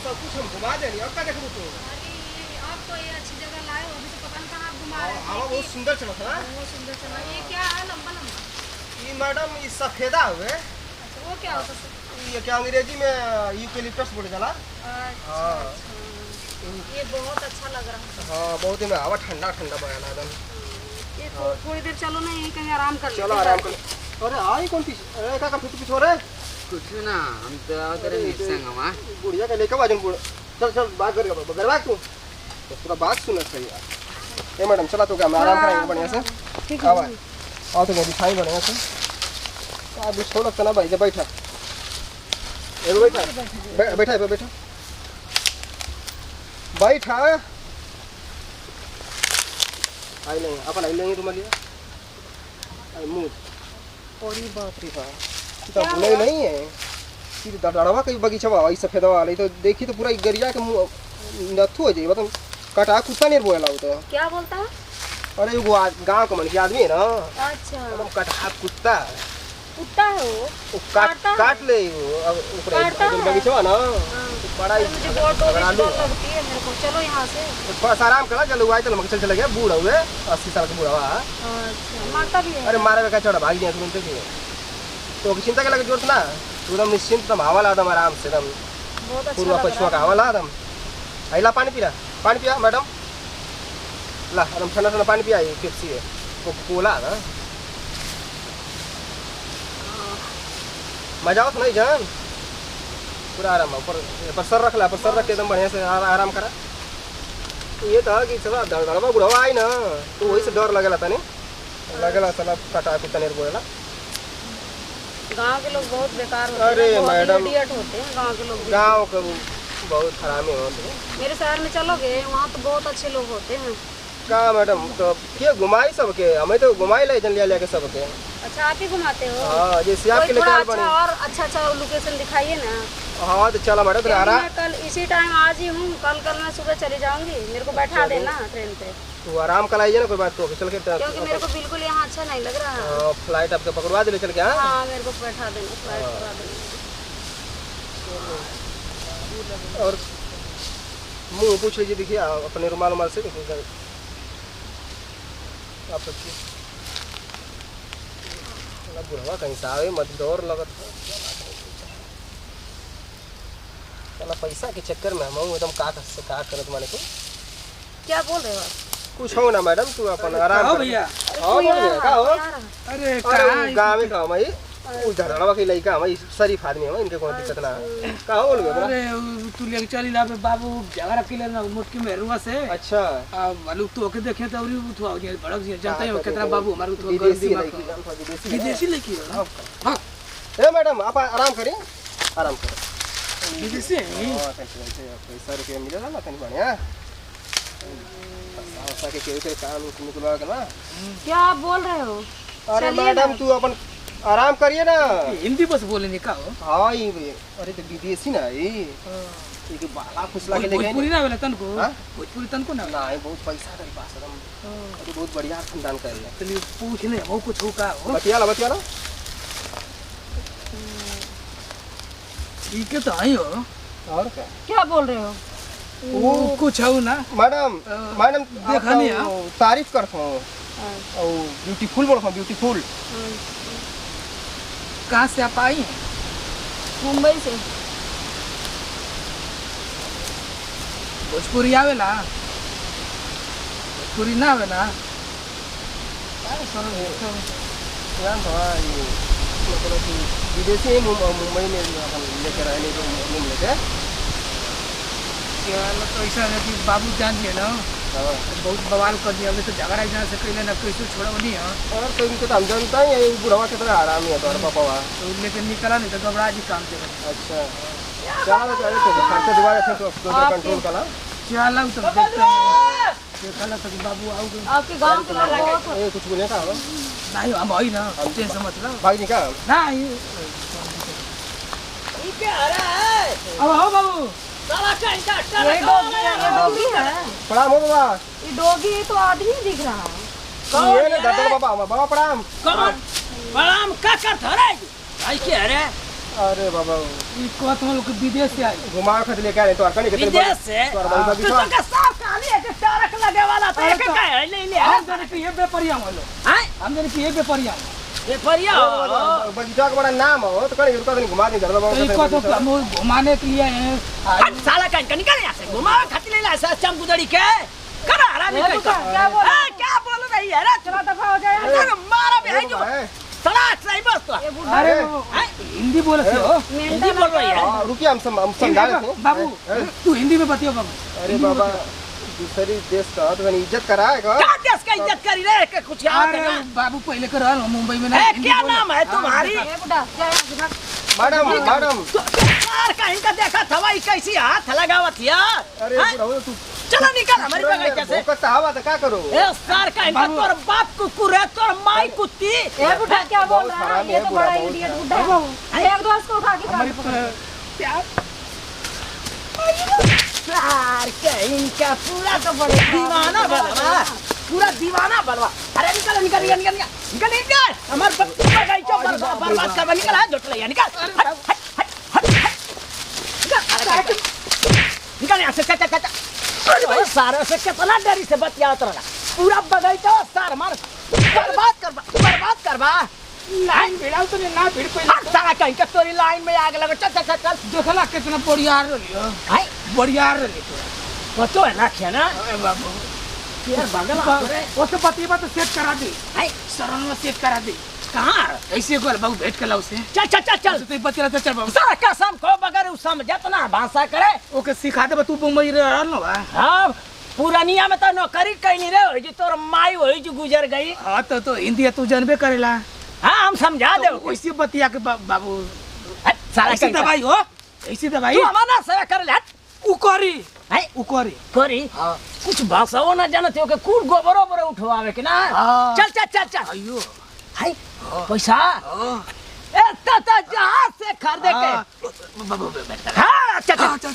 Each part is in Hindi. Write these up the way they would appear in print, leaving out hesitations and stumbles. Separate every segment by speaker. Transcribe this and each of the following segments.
Speaker 1: सब कुछ हम घुमा देंगे। और क्या देखो तो
Speaker 2: आप तो ये अच्छी जगह लाए हो, अभी तो पता नहीं कहाँ घुमा रहे
Speaker 1: हवा बहुत सुंदर चला था।
Speaker 2: बहुत सुंदर चला। ये क्या है लंबा लंबा?
Speaker 1: ये मैडम ये सफेदा हुए।
Speaker 2: अच्छा वो क्या होता है?
Speaker 1: ये क्या अंग्रेजी में यूकेलिप्टस बोले जाला।
Speaker 2: अच्छा ये बहुत अच्छा लग रहा है।
Speaker 1: हाँ बहुत ही में हवा ठंडा ठंडा बयाना एकदम।
Speaker 2: ये थोड़ी देर चलो ना, यहीं कहीं आराम कर
Speaker 1: चलो आराम कर। अरे आई कौन पीछे? अरे का पीछे हो रे?
Speaker 3: कुछ ना हम तो तेरे मिक्सिंग हवा
Speaker 1: बुढ़िया का लेकर बाजन बुढ़। चल चल बात कर गरबा तू तो पूरा बात सुन सही यार। ए मैडम चला तो क्या हम आराम करेंगे बढ़िया से।
Speaker 2: ठीक
Speaker 1: आओ
Speaker 2: है।
Speaker 1: आओ तो दिखाई बढ़िया से। आ भी छोड़ लगता ना भाई, जब बैठा ए बैठा बैठा है बैठा बैठा आई नहीं अपन आई लेंगे तुम्हारे लिए। आई मुंह और ये बात रे बा तो नहीं नहीं है कि दड़वा के बगीचा वाला सफेद वाला तो देखी तो पूरा गरिया के मुंह नथु हो जाई। मतलब कटा कुत्ता नहीं बोला होता।
Speaker 2: क्या बोलता है?
Speaker 1: अरे वो गांव का मन के आदमी है ना।
Speaker 2: अच्छा
Speaker 1: एकदम कटा कुत्ता
Speaker 2: कुत्ता है वो
Speaker 1: काट ले वो अब ऊपर बगीचा ना बड़ा ही
Speaker 2: मुझे बहुत डर लगती है मेरे को। चलो यहाँ से
Speaker 1: थोड़ा सा आराम करा। चलो आए तो चल चले गया बूढ़ा हुए 80 साल का बूढ़ा हुआ।
Speaker 2: अच्छा मारता भी है?
Speaker 1: अरे मारे का चढ़ा भाग गया तुरंत ही। तो चिंता के लगे जरूरत ना, एकदम निश्चिंत एकदम हवा ला दम आराम से एकदम
Speaker 2: बहुत अच्छा
Speaker 1: पूर्वा पछुआ का हवा ला दम। आइला पानी पिया मैडम ला एकदम ठंडा ठंडा पानी पिया। पेप्सी है कोला ना मजा आओ नहीं जान पूरा आराम ऊपर सर रख ला। पर सर रख के एकदम बढ़िया से आराम करा। ये था कि चला दड़वा बुढ़वा आई ना तो वही से डर लगेला था नहीं लगेला चला कटा कुत्ता नहीं बोलेला।
Speaker 2: गांव के लोग बहुत बेकार होते हैं।
Speaker 1: अरे
Speaker 2: बहुत
Speaker 1: मैडम
Speaker 2: इडियट होते हैं गांव के लोग।
Speaker 1: गाँव के बहुत हरामी होते हैं।
Speaker 2: मेरे शहर में चलोगे वहाँ तो बहुत अच्छे लोग होते हैं।
Speaker 1: का मैडम तो क्या घुमाई सबके? हमें तो घुमाई ले जन लिया के सबके।
Speaker 2: अच्छा आप ही घुमाते हो?
Speaker 1: हाँ जैसे आपके लिए
Speaker 2: थोड़ा
Speaker 1: चल
Speaker 2: अच्छा और अच्छा लोकेशन दिखाइए ना।
Speaker 1: हाँ तो चला मैडम
Speaker 2: मैं कल इसी टाइम आज ही हूँ। कल मैं सुबह चली जाऊंगी। मेरे को बैठा देना ट्रेन पे।
Speaker 1: तो आराम कराइए ना कोई बात तो चल के
Speaker 2: क्योंकि मेरे को बिल्कुल यहाँ अच्छा नहीं लग रहा है।
Speaker 1: फ्लाइट आपको पकड़वा दे चल के।
Speaker 2: हाँ मेरे को बैठा देना, फ्लाइट करवा देना।
Speaker 1: और मुँह पूछ लीजिए देखिए अपने रुमाल से देखिए आप रखिए। बुढ़वा कहीं से आवे मत डर लगत चला पैसा के चक्कर में हम एकदम का करत माने को।
Speaker 2: क्या बोल रहे हो आप?
Speaker 1: कुछ हो ना मैडम तू अपन आराम कर भैया। हाँ बोल भैया का हो?
Speaker 3: अरे
Speaker 1: गाँव में का हमारी उधरवा के लड़का हमारी शरीफ आदमी है इनके कोई दिक्कत ना का हो बोल बे।
Speaker 3: अरे तू ले चली ला बाबू झगड़ा के लेना मुटकी में रुआ से।
Speaker 1: अच्छा
Speaker 3: मालूम तो ओके देखे तो और उठवा गया भड़क गया जानता है कितना बाबू हमारे तो विदेशी लड़की है। हां
Speaker 1: ए मैडम आप आराम करिए आराम करो।
Speaker 3: विदेशी है
Speaker 1: पैसा रुपया मिलेगा ना कहीं बढ़िया पैसा के केहू के काम निकलवा के ना।
Speaker 2: क्या आप बोल रहे हो?
Speaker 1: अरे मैडम तू अपन आराम करिए ना।
Speaker 3: हिंदी बस बोलेंगे का हो?
Speaker 1: हाँ ये अरे तो विदेशी ना ये बाला फुसला के लेके
Speaker 3: भोजपुरी ना बोले तन को। भोजपुरी तन को ना
Speaker 1: नहीं बहुत पैसा तेरे पास एकदम अरे बहुत बढ़िया खानदान कर ले।
Speaker 3: चलिए पूछने वो कुछ हो का हो
Speaker 1: बतिया ला
Speaker 3: ठीक है तो आई हो।
Speaker 1: और
Speaker 2: क्या बोल रहे हो?
Speaker 3: वो कुछ हो ना
Speaker 1: मैडम मैडम
Speaker 3: देखा नहीं
Speaker 1: तारीफ करता हूँ और ब्यूटीफुल बोलता हूँ ब्यूटीफुल।
Speaker 3: कहाँ से आप आई हैं?
Speaker 2: मुंबई से।
Speaker 3: भोजपुरी आवेला? भोजपुरी ना आवेला?
Speaker 1: मतलब कि विदेशी मुंबई में लेकर रहने को रूम लेके
Speaker 3: तो ऐसा है कि बाबू जान दिए ना बहुत बवाल कर दिया। तो झगड़ा जहाँ से कैले ना कैसे छोड़ा नहीं है।
Speaker 1: और तो इनको तो हम जानता ही है बुढ़वा कितना आराम है तो पापा
Speaker 3: तो लेकिन निकला नहीं तो घबरा जी काम से।
Speaker 1: अच्छा चलो चलो तो खर्चा दोबारा से तो कंट्रोल करा
Speaker 3: चलो तो देखते हैं देखा तो बाबू आओगे
Speaker 2: आपके गांव के लोग बहुत
Speaker 1: ये कुछ बोले का हो
Speaker 3: नहीं हम आई ना टेंशन मत लो
Speaker 1: भाई जी का
Speaker 3: नहीं
Speaker 2: ये क्या आ रहा है?
Speaker 3: अब आओ बाबू
Speaker 2: ये डॉगी है।
Speaker 1: प्रणाम हो बाबा।
Speaker 2: ये डॉगी तो आदमी दिख रहा है।
Speaker 1: ये ना दादा बाबा प्रणाम।
Speaker 4: प्रणाम का कर धरे भाई के अरे
Speaker 1: अरे बाबा
Speaker 3: इसको तुम लोग विदेश से आए
Speaker 1: घुमा खत लेके आए तो अकनी
Speaker 4: विदेश से तू तो सब खाली है कि टरक लगे वाला तो एक का है ले ले
Speaker 3: हम जाने कि ये बेपरिया वालो
Speaker 4: हैं
Speaker 3: हम जाने कि ये बेपरिया
Speaker 4: ये परिया
Speaker 1: बगीचा का बड़ा नाम हो तो कहीं रुका तो नहीं घुमा दे जरा
Speaker 3: तो इसको तो हम घुमाने के लिए
Speaker 4: साला का निकल यहां से घुमा खाती ले ऐसा चमगुदड़ी के करा हरामी क्या बोल रही है रे
Speaker 2: चलो दफा हो जाए
Speaker 4: मारा भी है जो सड़क सही बस तो
Speaker 3: अरे हिंदी बोल रही हो
Speaker 4: हिंदी बोल रही है
Speaker 1: रुकिए हम समझा रहे थे
Speaker 3: बाबू तू हिंदी में बतियो बाबू
Speaker 1: अरे बाबा दूसरी देश का तो इज्जत कराएगा
Speaker 4: क्या देश का इज्जत करी रे के कुछ याद है ना
Speaker 3: बाबू पहले कर रहा मुंबई में ना
Speaker 4: क्या नाम है तुम्हारी
Speaker 1: मैडम मैडम
Speaker 4: यार का इनका देखा था भाई कैसी हाथ लगावत यार
Speaker 1: अरे बुढ़ऊ तू
Speaker 4: चलो निकल हमारी बगीचा से
Speaker 1: कसता हवा तो क्या करो
Speaker 4: ए सर का इनका तोर बाप कुकुर है तोर माई कुत्ती
Speaker 2: ए बुढ़ा क्या बोल रहा है ये तो बड़ा इडियट बुढ़ा है एक दोस्त को उठा के
Speaker 3: हमारी
Speaker 4: यार का इनका पूरा तो बड़ा दीवाना बलवा पूरा दीवाना बलवा अरे निकल निकल निकल निकल निकल निकल हमार बगीचा बर्बाद कर निकल है झोट ले निकल निकल यहाँ से चल सारे से कितना डरी से बतियात रहा पूरा बगीचा सार मार बर्बाद करवा
Speaker 3: लाइन भिड़ा तो ना भिड़ पहले
Speaker 4: सारा कहीं का तोरी लाइन में आग लगा चल चल चल चल
Speaker 3: देखला कितना बढ़िया रही
Speaker 4: हाय
Speaker 3: बढ़िया रही
Speaker 4: पतो है ना क्या ना
Speaker 3: बाबू
Speaker 4: यार बगल
Speaker 3: वो तो पतिया तो सेट करा दी
Speaker 4: हाय
Speaker 3: शरण में सेट करा दी
Speaker 4: कहाँ
Speaker 3: ऐसे गोल बाबू भेंट कर लाओ से
Speaker 4: चल चल चल चल
Speaker 3: तो बतिया तो चल बाबू
Speaker 4: सारा कसम को बगैर उस समझत ना भाषा करे
Speaker 3: ओके सिखा दे तू मुंबई रह नो बा
Speaker 4: हाँ पुरानिया में तो नौकरी कहीं रे हो जी तोर माई हो जी गुजर गई
Speaker 3: हां तो हिंदी तू जानबे करेला
Speaker 4: हाँ हम समझा दे
Speaker 3: वैसे बतिया के बाबू
Speaker 4: सारा
Speaker 3: ऐसी दवाई हो ऐसी दवाई
Speaker 4: तू हमारा सेवा कर ले
Speaker 3: उकोरी
Speaker 4: है
Speaker 3: उकोरी
Speaker 4: करी कुछ भाषाओं ना जानते हो के कूड़ गोबरो बरो उठवावे के ना चल चल चल चल
Speaker 3: अयो
Speaker 4: हाय पैसा ए ता जहाज से खरीदे के
Speaker 3: बाबू
Speaker 4: हाँ चल चल
Speaker 3: चल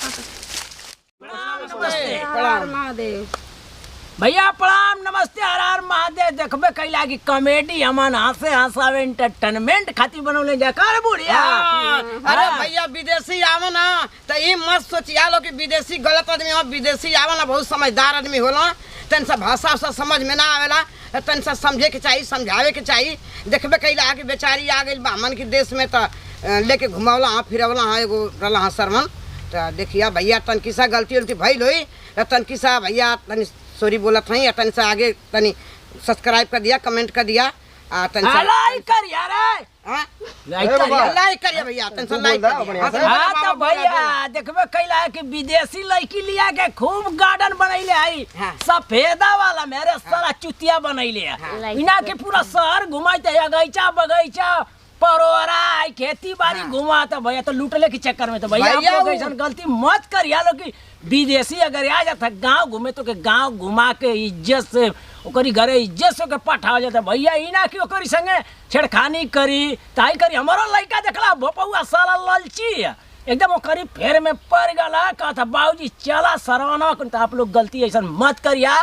Speaker 2: प्रणाम महादेव
Speaker 4: भैया प्रणाम नमस्ते हर हर महादेव देखबे कैला की कॉमेडी हमन हंसे हंसावे एंटरटेनमेंट खातिर बनौले जा कर बुढ़िया
Speaker 5: अरे भैया विदेशी आवे ना तो ये मत सोचिया लो कि विदेशी गलत आदमी हो विदेशी आवे ना बहुत समझदार आदमी होला तन से भाषा से समझ में ना आवेला तन से समझे के चाहिए समझावे के चाहिए देखबे कैला कि बेचारी आ गई बामन के देश में तो लेके घुमावला हाँ फिरवला हाँ एगो रला हाँ सरमन तो देखिया भैया तन किसा गलती उलती भइल होई तन किसा भैया तनी सॉरी बोलत हई तन से आगे तनी सब्सक्राइब कर दिया कमेंट कर दिया तन से
Speaker 4: लाइक कर यार
Speaker 5: हां
Speaker 4: लाइक कर यार
Speaker 5: लाइक करिए भैया तन से लाइक कर
Speaker 4: हाँ तो भैया देखबे कैला कि विदेशी लड़की लिया के खूब गार्डन बनैले आई
Speaker 5: हाँ।
Speaker 4: सफेदा वाला मेरे सारा चुतिया बनैले है इना के पूरा शहर घुमाते बगीचा बगीचा परोरा खेती बाड़ी घुमा तो भैया तो लूटले के चक्कर में तो भैया आप लोग ऐसा गलती मत करिया लो कि विदेशी अगर आ जाता गांव घूमे तो के गांव घुमा के इज्जत से ओकरी घरे इज्जत से के पठाव जाता भैया ई ना कि ओकरी संगे छेड़खानी करी ताई करी हमारो लड़का देखला भोपौआ साला ललची एकदम ओकरी फेर में पड़ गला कहता बाबूजी चला सरवाना तो आप लोग गलती ऐसा मत करिया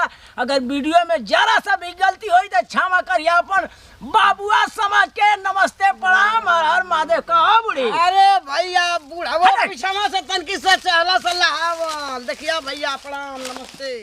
Speaker 4: अगर वीडियो में जरा सा भी गलती हुई तो क्षमा करिया अपन बाबुआ समझ के नमस्ते प्रणाम हर महादेव कहा बुढ़ी
Speaker 5: अरे भैया बूढ़ा वो पीछा से तन की से चहला सल्लाह देखिया भैया प्रणाम नमस्ते।